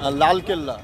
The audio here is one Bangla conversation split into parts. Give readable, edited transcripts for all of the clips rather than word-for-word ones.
লালকেল্লা।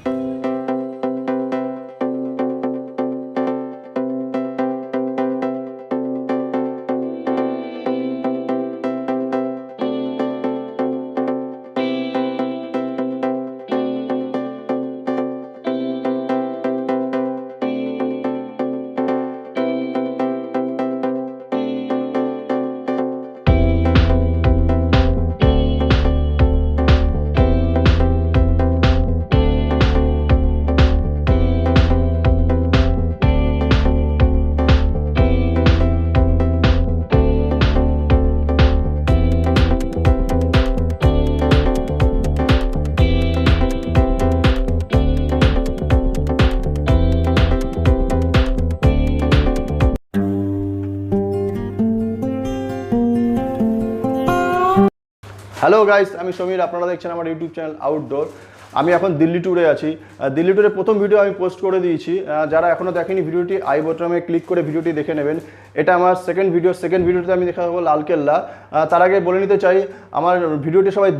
হ্যালো গাইস, আমি সমীর, আপনারা দেখছেন আমার ইউটিউব চ্যানেল আউটডোর। আমি এখন দিল্লি ট্যুরে আছি। দিল্লি ট্যুরে প্রথম ভিডিও আমি পোস্ট করে দিয়েছি। যারা এখনও দেখেনি ভিডিওটি আই বটনে ক্লিক করে ভিডিওটি দেখে নেবেন। এটা আমার সেকেন্ড ভিডিওতে আমি দেখাবো লালকেল্লা। তার আগে বলে নিতে চাই, আমার ভিডিওটি সবাই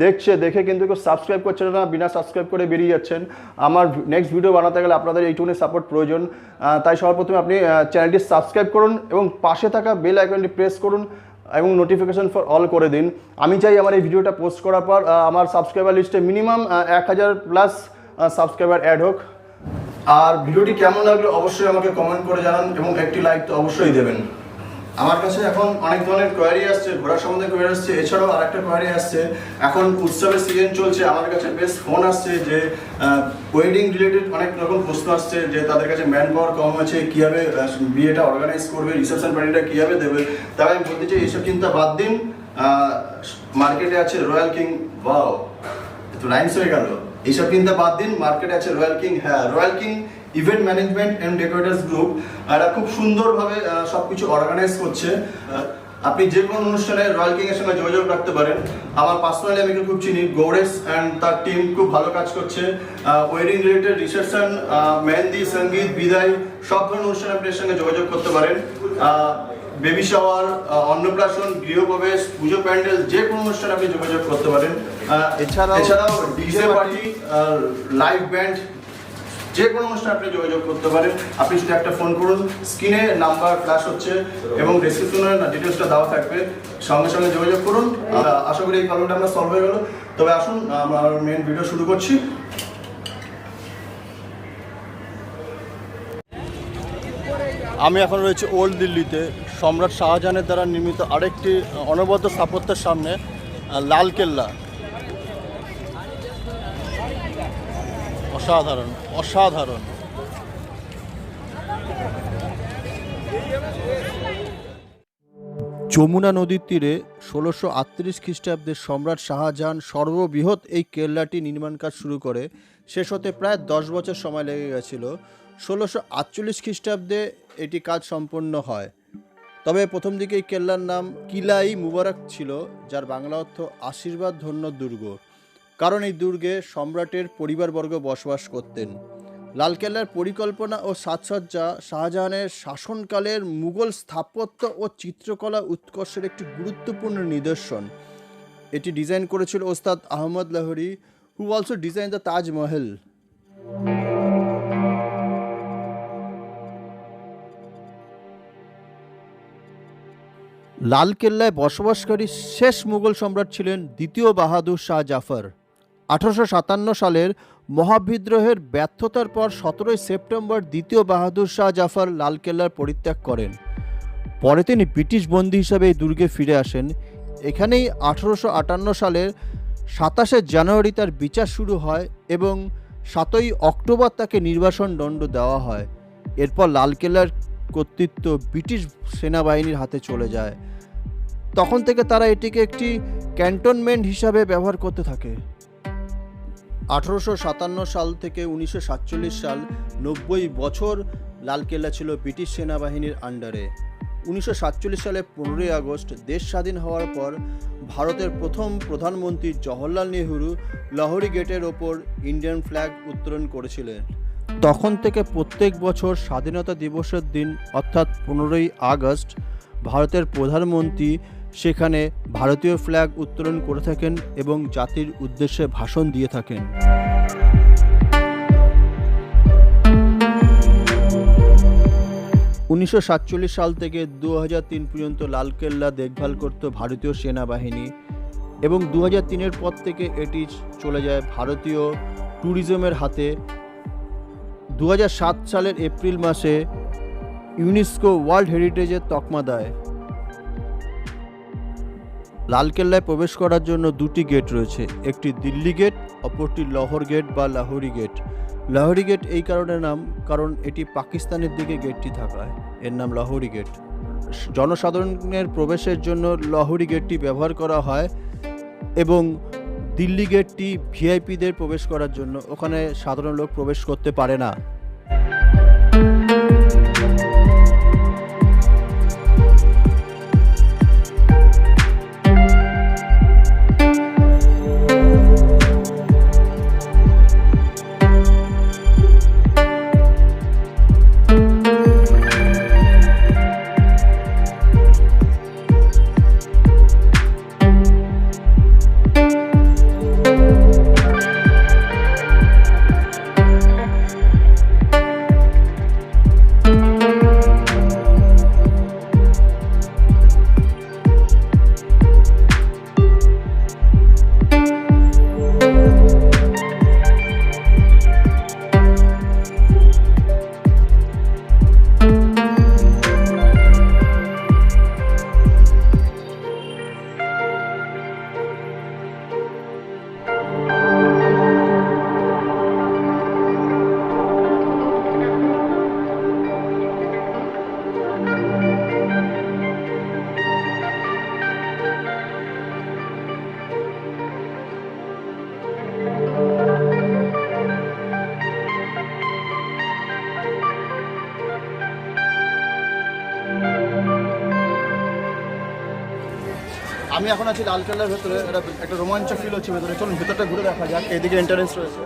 দেখে কিন্তু কেউ সাবস্ক্রাইব করছে না, বিনা সাবস্ক্রাইব করে বেরিয়ে যাচ্ছেন। আমার নেক্সট ভিডিও বানাতে গেলে আপনাদের এইটুকুনি সাপোর্ট প্রয়োজন। তাই সবার প্রথমে আপনি চ্যানেলটি সাবস্ক্রাইব করুন এবং পাশে থাকা বেল আইকনটি প্রেস করুন এবং নোটিফিকেশন ফর অল করে দিন। আমি চাই আমার এই ভিডিওটা পোস্ট করার পর আমার সাবস্ক্রাইবার লিস্টে মিনিমাম 1000+ সাবস্ক্রাইবার অ্যাড হোক। আর ভিডিওটি কেমন লাগলো অবশ্যই আমাকে কমেন্ট করে জানান এবং একটি লাইক তো অবশ্যই দেবেন। আমার কাছে এখন অনেক ধরনের কোয়ারি আসছে, ঘোড়া সম্বন্ধে কোয়ারি আসছে, এছাড়াও আরেকটা কোয়ারি আসছে, এখন উৎসবের সিজন চলছে, আমার কাছে বেশ ফোন আসছে যে ওয়েডিং রিলেটেড অনেক রকম প্রশ্ন আসছে যে তাদের কাছে ম্যান পাওয়ার কম আছে, কীভাবে বিয়েটা অর্গানাইজ করবে, রিসেপশন পার্টিটা কীভাবে দেবে। তাই আমি বলতে চাই এইসব চিন্তা বাদ দিন। মার্কেটে আছে রয়্যাল কিং। ওয়াও, একটু লাইন্স হয়ে গেল। এইসব চিন্তা বাদ দিন, মার্কেটে আছে রয়্যাল কিং। হ্যাঁ, royal king event management and decorators group. এরা খুব সুন্দরভাবে সব কিছু অর্গানাইজ করছে। আপনি যে কোনো অনুষ্ঠানে রয়্যাল কিংয়ের সঙ্গে যোগাযোগ রাখতে পারেন। আমার পার্সোনালি আমি খুব চিনি, গৌরেশ অ্যান্ড তার টিম খুব ভালো কাজ করছে। ওয়েডিং রিলেটেড, রিসেপশন, মেহেন্দি, সঙ্গীত, বিদায়, সব ধরনের অনুষ্ঠানে আপনি এর সঙ্গে যোগাযোগ করতে পারেন। বেবি শাওয়ার, অন্নপ্রাশন, গৃহপ্রবেশ, পুজো প্যান্ডেল, যে কোনো অনুষ্ঠানে আপনি যোগাযোগ করতে পারেন। এছাড়াও ডিজে পার্টি, লাইভ ব্যান্ড, যে কোনো অনুষ্ঠানে আপনি যোগাযোগ করতে পারেন। আপনি শুধু একটা ফোন করুন, স্ক্রিনে নাম্বার ফ্ল্যাশ হচ্ছে এবং ডেসক্রিপশনের ডিটেলসটা দেওয়া থাকবে, সঙ্গে সঙ্গে যোগাযোগ করুন। আশা করি এই প্রবলেমটা আমরা সলভ হয়ে গেল। তবে আসুন আমরা মেন ভিডিও শুরু করছি। আমি এখন রয়েছে ওল্ড দিল্লিতে, সম্রাট শাহজাহানের দ্বারা নির্মিত আরেকটি অনবদ্য স্থাপত্যের সামনে, লালকেল্লা। অসাধারণ অসাধারণ। যমুনা নদীর তীরে 1638 খ্রিস্টাব্দে সম্রাট শাহজাহান সর্ববৃহৎ এই কেল্লাটি নির্মাণ কাজ শুরু করে। শেষ হতে প্রায় 10 বছর সময় লেগে গেছিল। 1648 খ্রিস্টাব্দে এটি কাজ সম্পন্ন হয়। তবে প্রথম দিকে এই কেল্লার নাম কিলাই মুবারক ছিল, যার বাংলা অর্থ আশীর্বাদ ধন্য দুর্গ, কারণ এই দুর্গে সম্রাটের পরিবারবর্গ বসবাস করতেন। লালকেল্লার পরিকল্পনা ও সাজসজ্জা শাহজাহানের শাসনকালের মুঘল স্থাপত্য ও চিত্রকলা উৎকর্ষের একটি গুরুত্বপূর্ণ নিদর্শন। এটি ডিজাইন করেছিল Ustad Ahmad Lahori, who also design the Taj Mahal. লালকেল্লায় বসবাসকারী শেষ মুঘল সম্রাট ছিলেন দ্বিতীয় বাহাদুর শাহ জাফর। 1857 সালের মহাবিদ্রোহের ব্যর্থতার পর 17 সেপ্টেম্বর দ্বিতীয় বাহাদুর শাহ জাফর লালকেল্লার পরিত্যাগ করেন। পরে তিনি ব্রিটিশ বন্দী হিসাবে এই দুর্গে ফিরে আসেন। এখানেই 1858 সালের 27 জানুয়ারি তার বিচার শুরু হয় এবং 7 অক্টোবর তাকে নির্বাসন দণ্ড দেওয়া হয়। এরপর লালকেল্লার কর্তৃত্ব ব্রিটিশ সেনাবাহিনীর হাতে চলে যায়। তখন থেকে তারা এটিকে একটি ক্যান্টনমেন্ট হিসাবে ব্যবহার করতে থাকে। 1857 সাল থেকে 1947 সাল 90 বছর লালকেল্লা ছিল ব্রিটিশ সেনাবাহিনীর আন্ডারে। 1947 সালে 15 আগস্ট দেশ স্বাধীন হওয়ার পর ভারতের প্রথম প্রধানমন্ত্রী জওহরলাল নেহরু লাহোরি গেটের ওপর ইন্ডিয়ান ফ্ল্যাগ উত্তোলন করেছিলেন। তখন থেকে প্রত্যেক বছর স্বাধীনতা দিবসের দিন অর্থাৎ 15 আগস্ট ভারতের প্রধানমন্ত্রী সেখানে ভারতীয় ফ্ল্যাগ উত্তোলন করে থাকেন এবং জাতির উদ্দেশ্যে ভাষণ দিয়ে থাকেন। 1947 সাল থেকে 2003 পর্যন্ত লালকেল্লা দেখভাল করত ভারতীয় সেনাবাহিনী এবং 2003-এর পর থেকে এটি চলে যায় ভারতীয় ট্যুরিজমের হাতে। 2007 সালের এপ্রিল মাসে ইউনেস্কো ওয়ার্ল্ড হেরিটেজের তকমা দেয়। লালকেল্লায় প্রবেশ করার জন্য দুটি গেট রয়েছে, একটি দিল্লি গেট, অপরটি লাহোর গেট বা লাহোরি গেট। লাহোরি গেট এই কারণে নাম, কারণ এটি পাকিস্তানের দিকে গেটটি থাকায় এর নাম লাহোরি গেট। জনসাধারণের প্রবেশের জন্য লাহোরি গেটটি ব্যবহার করা হয় এবং দিল্লি গেটটি ভিআইপিদের প্রবেশ করার জন্য, ওখানে সাধারণ লোক প্রবেশ করতে পারে না। আমি এখন আছি লালকেল্লার ভেতরে, একটা রোমাঞ্চক ফিল হচ্ছে ভেতরে। চলুন ভেতরটা ঘুরে দেখা যাক। এদিকে এন্ট্রান্স রয়েছে।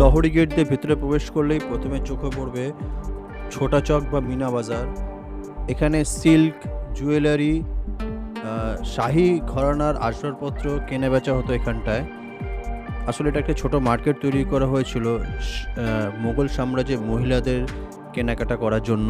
লাহোরি গেট দিয়ে ভিতরে প্রবেশ করলেই প্রথমে চোখে পড়বে ছোটা চক বা মিনা বাজার। এখানে সিল্ক, জুয়েলারি, শাহী ঘরানার আসবাবপত্র কেনা বেচা হতো এখানটায়। আসলে এটা একটা ছোট মার্কেট তৈরি করা হয়েছিল মোগল সাম্রাজ্যে মহিলাদের কেনাকাটা করার জন্য।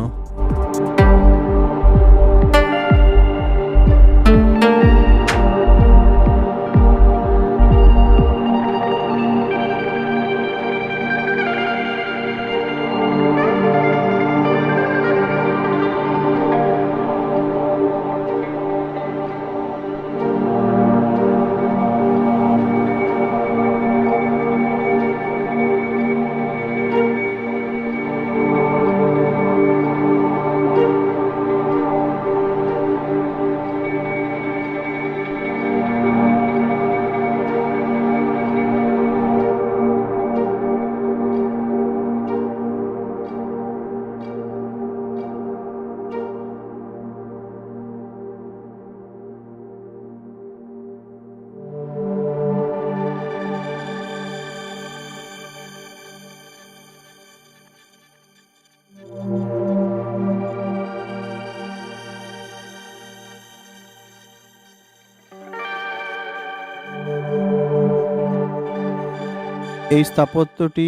এই স্থাপত্যটি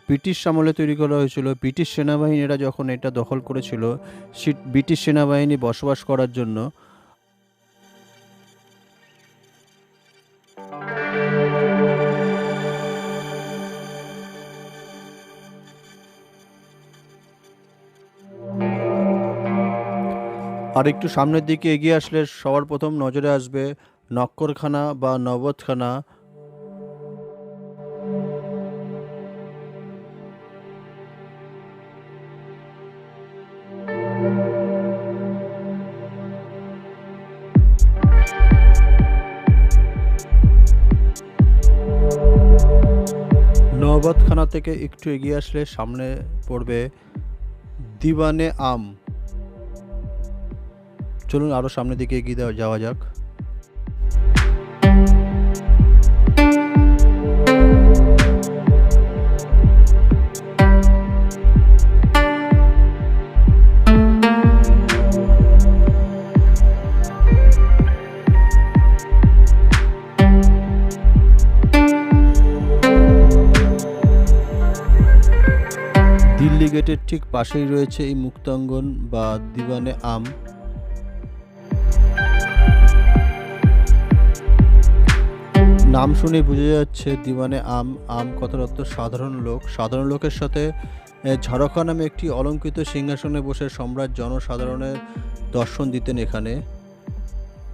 ব্রিটিশ আমলে তৈরি করা হয়েছিল। ব্রিটিশ সেনাবাহিনীরা যখন এটা দখল করেছিল, ব্রিটিশ সেনাবাহিনী বসবাস করার জন্য আর একটু সামনের দিকে এগিয়ে আসলে সবার প্রথম নজরে আসবে নক্করখানা বা নবতখানা। নওবতখানা থেকে একটু এগিয়ে আসলে সামনে পড়বে দিওয়ানে আম। চলুন আরও সামনের দিকে এগিয়ে যাওয়া যাক। দিল্লি গেটের ঠিক পাশেই রয়েছে এই মুক্তাঙ্গন বা দিওয়ানে আম। নাম শুনে বোঝা যাচ্ছে দিওয়ানে আম। আম কথার অর্থ সাধারণ লোক। সাধারণ লোকের সাথে ঝাড়খা নামে একটি অলঙ্কৃত সিংহাসনে বসে সম্রাট জনসাধারণের দর্শন দিতেন এখানে।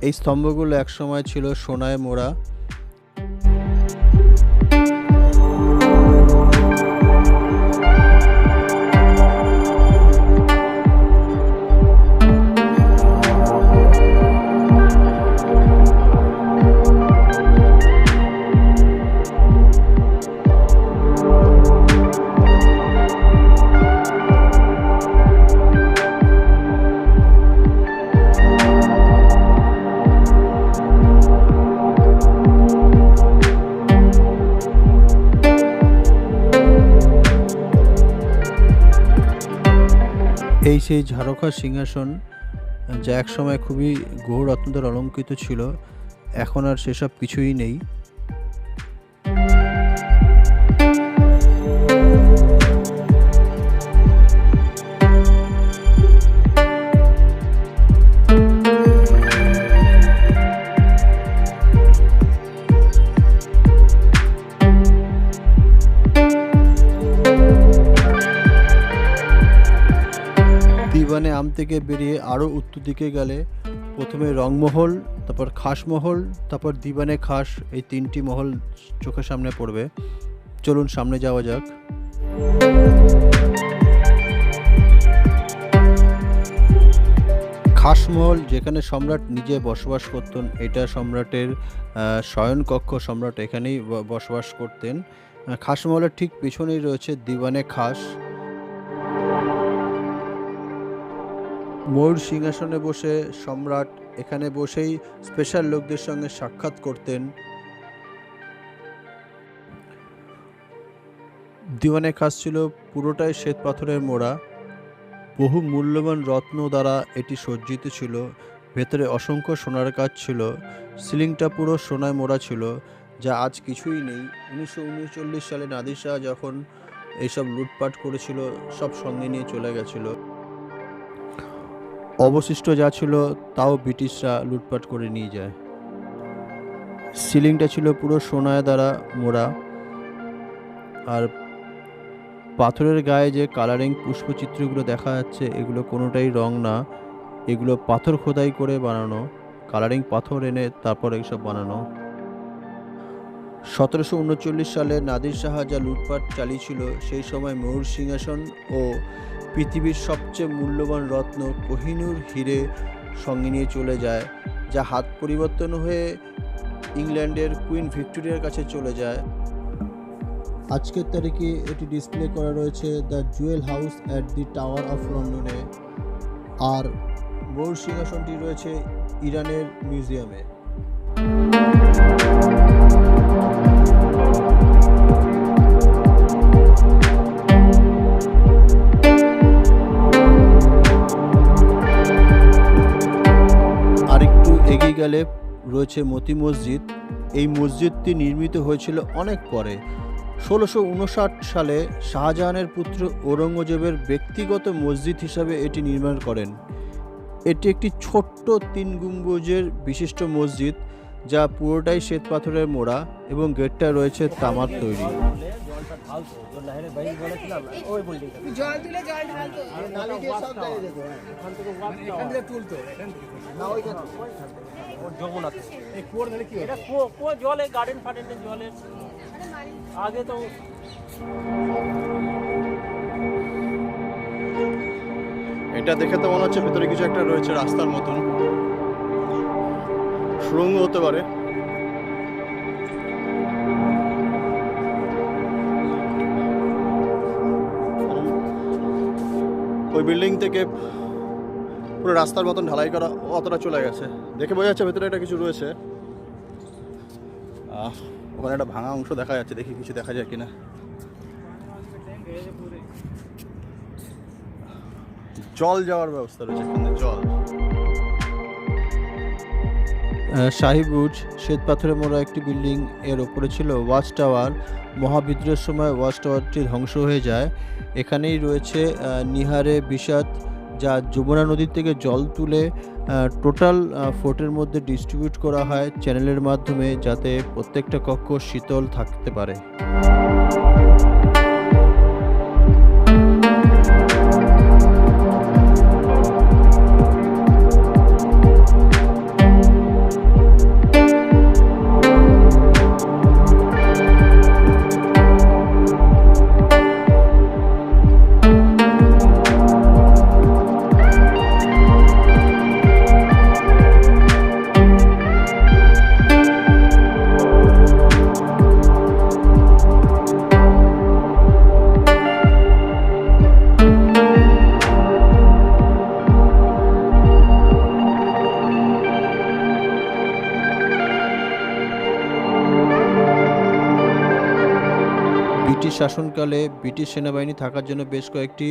এই স্তম্ভগুলো একসময় ছিল সোনায় মোড়া। এই সেই ঝাড়খা সিংহাসন, যা একসময় খুবই গৌর রত্নদের অলঙ্কৃত ছিল, এখন আর সেসব কিছুই নেই। দিওয়ানে আম থেকে বেরিয়ে আরও উত্তর দিকে গেলে প্রথমে রংমহল, তারপর খাসমহল, তারপর দিওয়ানে খাস, এই তিনটি মহল চোখের সামনে পড়বে। চলুন সামনে যাওয়া যাক। খাসমহল, যেখানে সম্রাট নিজে বসবাস করতেন, এটা সম্রাটের শয়নকক্ষ। সম্রাট এখানেই বসবাস করতেন। খাসমহলের ঠিক পেছনেই রয়েছে দিওয়ানে খাস। ময়ূর সিংহাসনে বসে সম্রাট এখানে বসেই স্পেশাল লোকদের সঙ্গে সাক্ষাৎ করতেন। দিওয়ানে খাস ছিল পুরোটাই শ্বেত পাথরের মোড়া। বহু মূল্যবান রত্ন দ্বারা এটি সজ্জিত ছিল। ভেতরে অসংখ্য সোনার কাজ ছিল। সিলিংটা পুরো সোনায় মোড়া ছিল, যা আজ কিছুই নেই। 1939 সালে নাদির শাহ যখন এইসব লুটপাট করেছিল, সব সঙ্গে নিয়ে চলে গেছিল। অবশিষ্ট যা ছিল তাও ব্রিটিশরা লুটপাট করে নিয়ে যায়। সিলিংটা ছিল পুরো সোনায় দ্বারা মোড়া। আর পাথরের গায়ে যে কালারিং পুষ্পচিত্রগুলো দেখা যাচ্ছে, এগুলো কোনোটাই রং না, এগুলো পাথর খোদাই করে বানানো, কালারিং পাথর এনে তারপর এইসব বানানো। 1739 সালে নাদির শাহ যা লুটপাট চালিয়েছিল, সেই সময় ময়ূর সিংহাসন ও পৃথিবীর সবচেয়ে মূল্যবান রত্ন কোহিনূর হিরে সঙ্গে নিয়ে চলে যায়, যা হাত পরিবর্তন হয়ে ইংল্যান্ডের কুইন ভিক্টোরিয়ার কাছে চলে যায়। আজকের তারিখে এটি ডিসপ্লে করা রয়েছে the Jewel house at the tower of লন্ডনে। আর ময়ূর সিংহাসনটি রয়েছে ইরানের মিউজিয়ামে। আরেকটু এগিয়ে গেলে রয়েছে মতি মসজিদ। এই মসজিদটি নির্মিত হয়েছিল অনেক পরে। 1659 সালে শাহজাহানের পুত্র ঔরঙ্গজেবের ব্যক্তিগত মসজিদ হিসাবে এটি নির্মাণ করেন। এটি একটি ছোট্ট 3 গম্বুজের বিশিষ্ট মসজিদ, যা পুরোটাই শ্বেত পাথরের মোড়া এবং গেটটা রয়েছে তামার তৈরি। ফালতু जो नहरे भाई বলেছিলাম ওই বিল্ডিংটা জল তুলে জল ঢালতো নালি দিয়ে সব জায়গায় যেত এখান থেকে এখান থেকে তুলতো না ওই যমুনাতে এই কুয়োর ধারে কি এটা কুয়ো জলে গার্ডেন ফার্ডেনের জলের আগে তো এটা দেখে তো মনে হচ্ছে ভেতরে কিছু একটা রয়েছে রাস্তার মতন, সুড়ঙ্গ হতে পারে। ওই বিল্ডিং থেকে পুরো রাস্তার মতন ঢালাই করা অতটা চলে গেছে, দেখে বোঝা যাচ্ছে ভেতরে একটা কিছু রয়েছে। ওখানে একটা ভাঙা অংশ দেখা যাচ্ছে, দেখি কিছু দেখা যায় কিনা। জল যাওয়ার ব্যবস্থা রয়েছে এখানে, জল। শাহী বুর্জ শ্বেত পাথরে মোড়া একটি বিল্ডিং, এর ওপরে ছিল ওয়াচ টাওয়ার। মহাবিদ্রোহের সময় ওয়াচ টাওয়ারটি ধ্বংস হয়ে যায়। এখানেই রয়েছে নিহারে বিষাদ, যা যমুনা নদীর থেকে জল তুলে টোটাল ফোর্টের মধ্যে ডিস্ট্রিবিউট করা হয় চ্যানেলের মাধ্যমে, যাতে প্রত্যেকটা কক্ষ শীতল থাকতে পারে। ব্রিটিশ শাসনকালে ব্রিটিশ সেনাবাহিনী থাকার জন্য বেশ কয়েকটি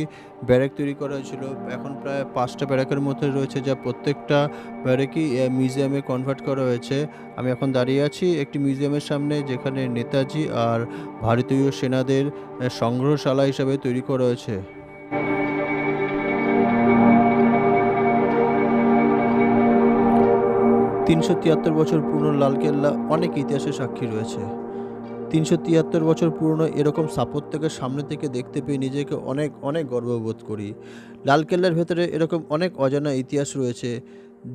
ব্যারাক তৈরি করা হয়েছিল। এখন প্রায় 5টা ব্যারাকের মধ্যে রয়েছে, যা প্রত্যেকটা ব্যারাকই মিউজিয়ামে কনভার্ট করা হয়েছে। আমি এখন দাঁড়িয়ে আছি একটি মিউজিয়ামের সামনে, যেখানে নেতাজি আর ভারতীয় সেনাদের সংগ্রহশালা হিসাবে তৈরি করা হয়েছে। 373 বছর পুরনো লালকেল্লা অনেক ইতিহাসের সাক্ষী রয়েছে। 373 বছর পুরনো এরকম স্থাপত্যকে সামনে থেকে দেখতে পেয়ে নিজেকে অনেক অনেক গর্ববোধ করি। লালকেল্লার ভেতরে এরকম অনেক অজানা ইতিহাস রয়েছে,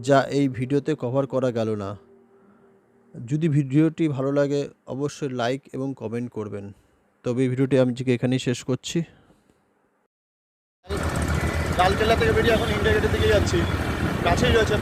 যা এই ভিডিওতে কভার করা গেল না। যদি ভিডিওটি ভালো লাগে অবশ্যই লাইক এবং কমেন্ট করবেন। তবে এই ভিডিওটি আমি এখানেই শেষ করছি। লালকেল্লা থেকে বেরিয়ে এখন ইন্ডিয়া গেটের দিকে যাচ্ছি, কাছেই রয়েছে।